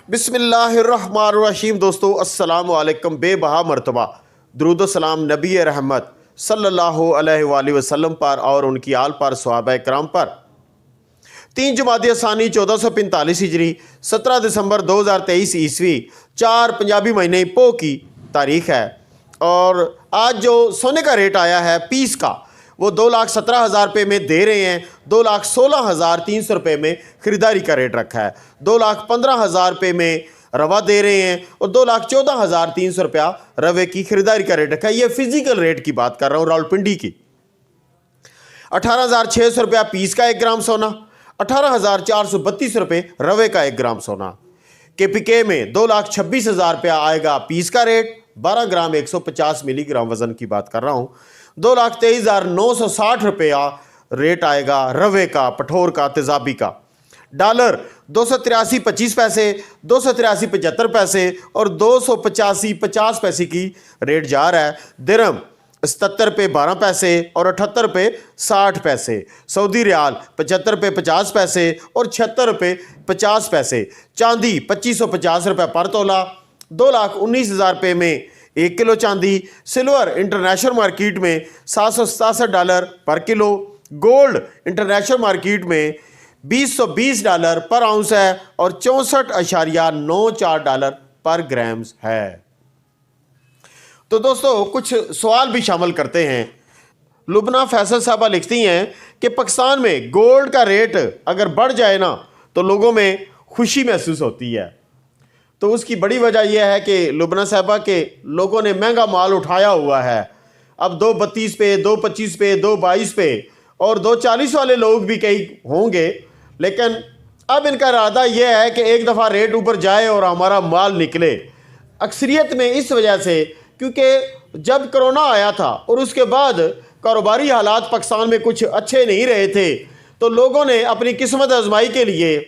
بسم اللہ الرحمن الرحیم۔ دوستو السلام علیکم۔ بے بہا مرتبہ درود و سلام نبی رحمت صلی اللہ علیہ وآلہ وسلم پر اور ان کی آل پر، صحابہ کرام پر۔ 3 جمادی ثانی 1445 ہجری، 17 دسمبر 2023 عیسوی، 4 پنجابی مہینے پو کی تاریخ ہے۔ اور آج جو سونے کا ریٹ آیا ہے پیس کا، وہ 2,17,000 روپے میں دے رہے ہیں۔ 2,16,300 روپے میں خریداری کا ریٹ رکھا ہے۔ 2,15,000 روپے میں روا دے رہے ہیں اور 2,14,300 روپیہ روے کی خریداری کا ریٹ رکھا ہے۔ یہ فزیکل ریٹ کی بات کر رہا ہوں، راولپنڈی کی۔ 18,600 روپیہ پیس کا 1 گرام سونا، 18,432 روپے روے کا 1 گرام سونا۔ کے پی کے میں 2,26,000 روپیہ آئے گا پیس کا ریٹ، 12 گرام 150 ملی گرام وزن کی بات کر رہا ہوں۔ 2,23,960 روپیہ ریٹ آئے گا روے کا، پٹھور کا، تیزابی کا۔ ڈالر 283.25 پیسے، 283.75 پیسے اور 285.50 پیسے کی ریٹ جا رہا ہے۔ درہم 77 روپے 12 پیسے اور 78 روپے 60 پیسے۔ سعودی ریال 75 روپے 50 پیسے اور 76 روپے 50 پیسے۔ چاندی 2,550 روپے پر تولہ، 2,19,000 روپے میں 1 کلو چاندی۔ سلور انٹرنیشنل مارکیٹ میں $767 پر کلو۔ گولڈ انٹرنیشنل مارکیٹ میں $2,120 پر آؤنس ہے اور $64.94 پر گرامز ہے۔ تو دوستو کچھ سوال بھی شامل کرتے ہیں۔ لبنہ فیصل صاحبہ لکھتی ہیں کہ پاکستان میں گولڈ کا ریٹ اگر بڑھ جائے نا تو لوگوں میں خوشی محسوس ہوتی ہے۔ تو اس کی بڑی وجہ یہ ہے کہ لبنہ صاحبہ کے لوگوں نے مہنگا مال اٹھایا ہوا ہے۔ اب 2.32 پہ، 2.25 پہ، 2.22 پہ اور 2.40 والے لوگ بھی کئی ہوں گے، لیکن اب ان کا ارادہ یہ ہے کہ ایک دفعہ ریٹ اوپر جائے اور ہمارا مال نکلے۔ اکثریت میں اس وجہ سے کیونکہ جب کرونا آیا تھا اور اس کے بعد کاروباری حالات پاکستان میں کچھ اچھے نہیں رہے تھے، تو لوگوں نے اپنی قسمت آزمائی کے لیے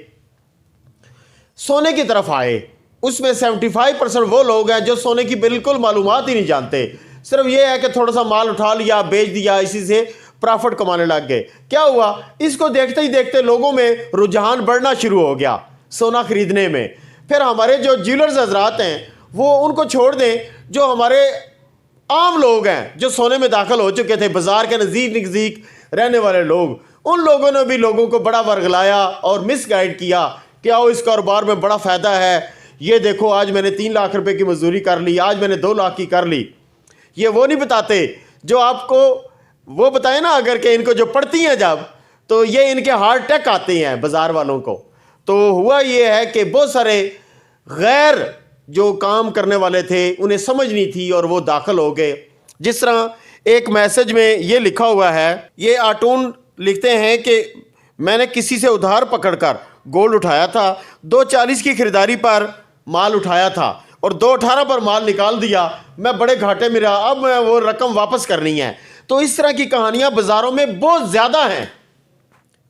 سونے کی طرف آئے۔ اس میں 75% وہ لوگ ہیں جو سونے کی بالکل معلومات ہی نہیں جانتے، صرف یہ ہے کہ تھوڑا سا مال اٹھا لیا، بیچ دیا، اسی سے پرافٹ کمانے لگ گئے۔ کیا ہوا؟ اس کو دیکھتے ہی دیکھتے لوگوں میں رجحان بڑھنا شروع ہو گیا سونا خریدنے میں۔ پھر ہمارے جو جیولرز حضرات ہیں وہ ان کو چھوڑ دیں، جو ہمارے عام لوگ ہیں جو سونے میں داخل ہو چکے تھے، بازار کے نزدیک رہنے والے لوگ، ان لوگوں نے بھی لوگوں کو بڑا ورغلایا اور مس گائیڈ کیا کہ آؤ اس کاروبار میں بڑا فائدہ ہے، یہ دیکھو آج میں نے 3 لاکھ روپے کی مزدوری کر لی، آج میں نے 2 لاکھ کی کر لی۔ یہ وہ نہیں بتاتے جو آپ کو وہ بتائیں نا، اگر کہ ان کو جو پڑھتی ہیں جب، تو یہ ان کے ہارٹ اٹیک آتے ہیں بازار والوں کو۔ تو ہوا یہ ہے کہ بہت سارے غیر جو کام کرنے والے تھے انہیں سمجھ نہیں تھی اور وہ داخل ہو گئے۔ جس طرح ایک میسج میں یہ لکھا ہوا ہے، یہ آٹون لکھتے ہیں کہ میں نے کسی سے ادھار پکڑ کر گولڈ اٹھایا تھا، 2.40 کی خریداری پر مال اٹھایا تھا اور 2.18 پر مال نکال دیا، میں بڑے گھاٹے میں رہا، اب میں وہ رقم واپس کرنی ہے۔ تو اس طرح کی کہانیاں بازاروں میں بہت زیادہ ہیں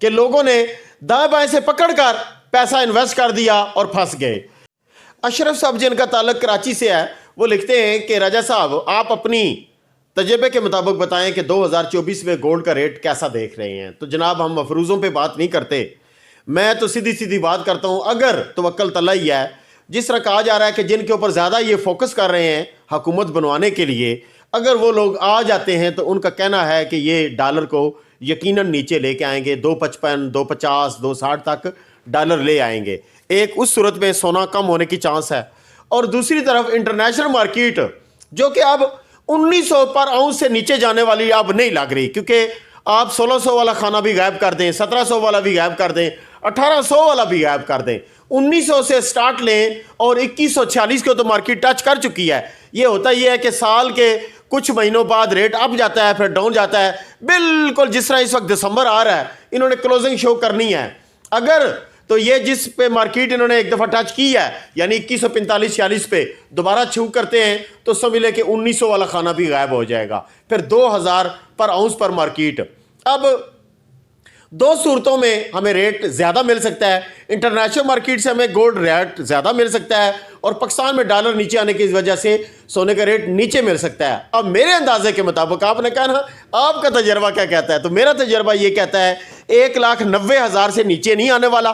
کہ لوگوں نے دائیں بائیں سے پکڑ کر پیسہ انویسٹ کر دیا اور پھنس گئے۔ اشرف صاحب جن کا تعلق کراچی سے ہے، وہ لکھتے ہیں کہ راجہ صاحب آپ اپنی تجربے کے مطابق بتائیں کہ 2024 میں گولڈ کا ریٹ کیسا دیکھ رہے ہیں۔ تو جناب ہم مفروضوں پہ بات نہیں کرتے، میں تو سیدھی بات کرتا ہوں۔ اگر توکل تعالیٰ ہی ہے، جس طرح کہا جا رہا ہے کہ جن کے اوپر زیادہ یہ فوکس کر رہے ہیں حکومت بنوانے کے لیے، اگر وہ لوگ آ جاتے ہیں تو ان کا کہنا ہے کہ یہ ڈالر کو یقیناً نیچے لے کے آئیں گے، 2.55، 2.50، 2.60 تک ڈالر لے آئیں گے۔ ایک اس صورت میں سونا کم ہونے کی چانس ہے، اور دوسری طرف انٹرنیشنل مارکیٹ جو کہ اب 1,900 پر آؤنس سے نیچے جانے والی اب نہیں لگ رہی، کیونکہ آپ 1,600 والا کھانا بھی غائب کر دیں، 1,700 والا بھی غائب کر دیں، 1,800 والا بھی غائب کر دیں، 1,900 سے سٹارٹ لیں اور 2,146 کو تو مارکیٹ ٹچ کر چکی ہے۔ یہ ہوتا یہ ہے کہ سال کے کچھ مہینوں بعد ریٹ اپ جاتا ہے، پھر ڈاؤن جاتا ہے، بالکل جس طرح اس وقت دسمبر آ رہا ہے، انہوں نے کلوزنگ شو کرنی ہے۔ اگر تو یہ جس پہ مارکیٹ انہوں نے ایک دفعہ ٹچ کی ہے، یعنی 2145-46 پہ دوبارہ چھو کرتے ہیں تو سمجھ لے کہ 1,900 والا کھانا بھی غائب ہو جائے گا، پھر 2,000 پر آؤنس پر مارکیٹ۔ اب 2 صورتوں میں ہمیں ریٹ زیادہ مل سکتا ہے، انٹرنیشنل مارکیٹ سے ہمیں گولڈ ریٹ زیادہ مل سکتا ہے، اور پاکستان میں ڈالر نیچے آنے کی وجہ سے سونے کا ریٹ نیچے مل سکتا ہے۔ اب میرے اندازے کے مطابق آپ نے کہا نا آپ کا تجربہ کیا کہتا ہے، تو میرا تجربہ یہ کہتا ہے 1,90,000 سے نیچے نہیں آنے والا،